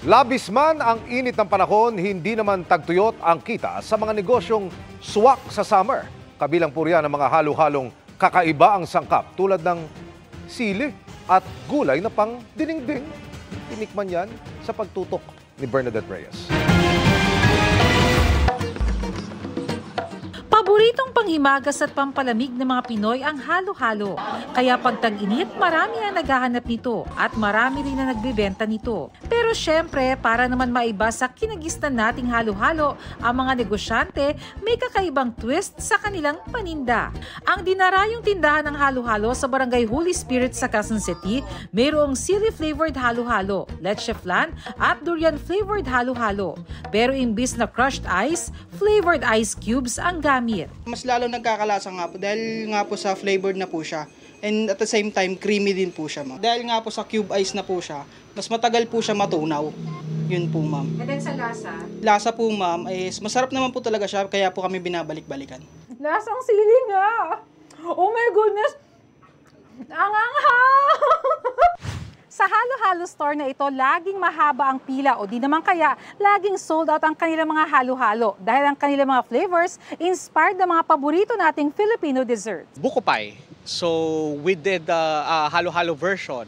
Labis man ang init ng panahon, hindi naman tagtuyot ang kita sa mga negosyong swak sa summer. Kabilang po riyan ang mga halo-halong kakaiba ang sangkap tulad ng sili at gulay na pang dinengdeng. Tinikman yan sa pagtutok ni Bernadette Reyes. Paboritong panghimagas at pampalamig ng mga Pinoy ang halo-halo. Kaya pag tag-init, marami ang naghahanap nito at marami rin na nagbebenta nito. Pero syempre, para naman maiba sa kinagisnan nating halo-halo, ang mga negosyante may kakaibang twist sa kanilang paninda. Ang dinarayong tindahan ng halo-halo sa Barangay Holy Spirit sa Quezon City, mayroong sili-flavored halo-halo, leche flan at durian-flavored halo-halo. Pero imbis na crushed ice, flavored ice cubes ang gamit. Mas lalo nagkakalasa nga po dahil nga po sa flavored na po siya. And at the same time, creamy din po siya, ma'am. Dahil nga po sa cube ice na po siya, mas matagal po siya matunaw. Yun po, ma'am. And then sa lasa? Lasa po, ma'am, is masarap naman po talaga siya, kaya po kami binabalik-balikan. Lasang sili nga! Oh my goodness! Ang anghang! Sa halo-halo store na ito, laging mahaba ang pila o di naman kaya laging sold out ang kanilang mga halo-halo dahil ang kanilang mga flavors inspired ng mga paborito nating Filipino desserts. Buko pie. So we did the halo-halo version.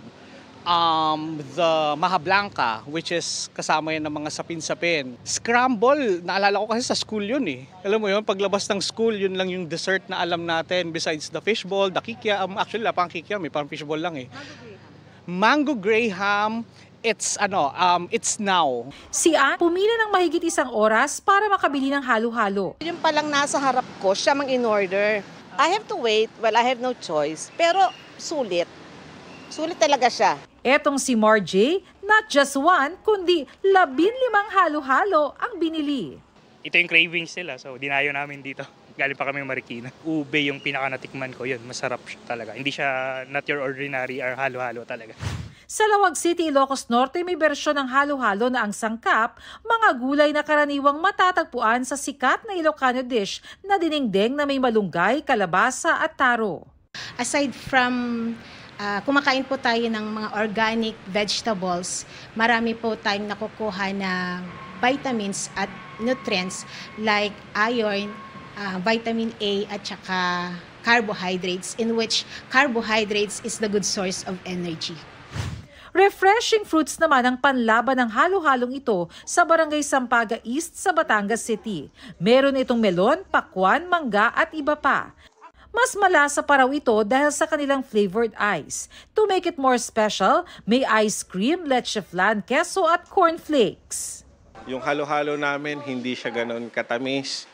The Maha Blanca, which is kasama yan ng mga sapin-sapin. Scramble, naalala ko kasi sa school yun eh. Alam mo yun, paglabas ng school, yun lang yung dessert na alam natin besides the fishball, the kikiam. Actually, wala pang kikiam eh, parang fishball lang eh. Mango Graham, it's now. Si Ann, pumila ng mahigit 1 oras para makabili ng halo-halo. Yung palang nasa harap ko, siya mang in-order. I have to wait, well, I have no choice. Pero sulit. Sulit talaga siya. Etong si Marjay, not just one, kundi 15 halo-halo ang binili. Ito yung cravings nila, so dinayo namin dito. Galing pa kami Marikina. Ube yung pinaka-natikman ko, yun, masarap siya talaga. Hindi siya not your ordinary or halo-halo talaga. Sa Lawag City, Ilocos Norte, may bersyon ng halo-halo na ang sangkap, mga gulay na karaniwang matatagpuan sa sikat na Ilocano dish na dinengdeng na may malunggay, kalabasa at taro. Aside from kumakain po tayo ng mga organic vegetables, marami po tayong nakukuha na vitamins at nutrients like iron, vitamin A at saka carbohydrates, in which carbohydrates is the good source of energy. Refreshing fruits naman ang panlaban ng halo-halong ito sa Barangay Sampaga East sa Batangas City. Meron itong melon, pakwan, mangga at iba pa. Mas malasa pa raw ito dahil sa kanilang flavored ice. To make it more special, may ice cream, leche flan, queso at cornflakes. Yung halo-halo namin, hindi siya ganoon katamis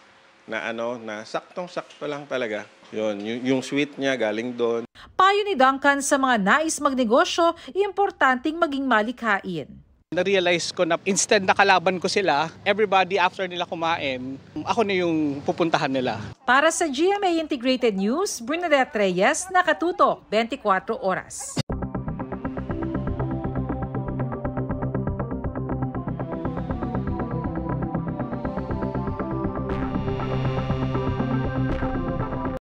na na saktong-sakto lang talaga. Yung sweet niya galing doon. Payo ni Duncan sa mga nais magnegosyo, importanteng maging malikhain. Na-realize ko na instead na kalaban ko sila, everybody after nila kumain, ako na yung pupuntahan nila. Para sa GMA Integrated News, Bernadette Reyes, nakatutok 24 oras.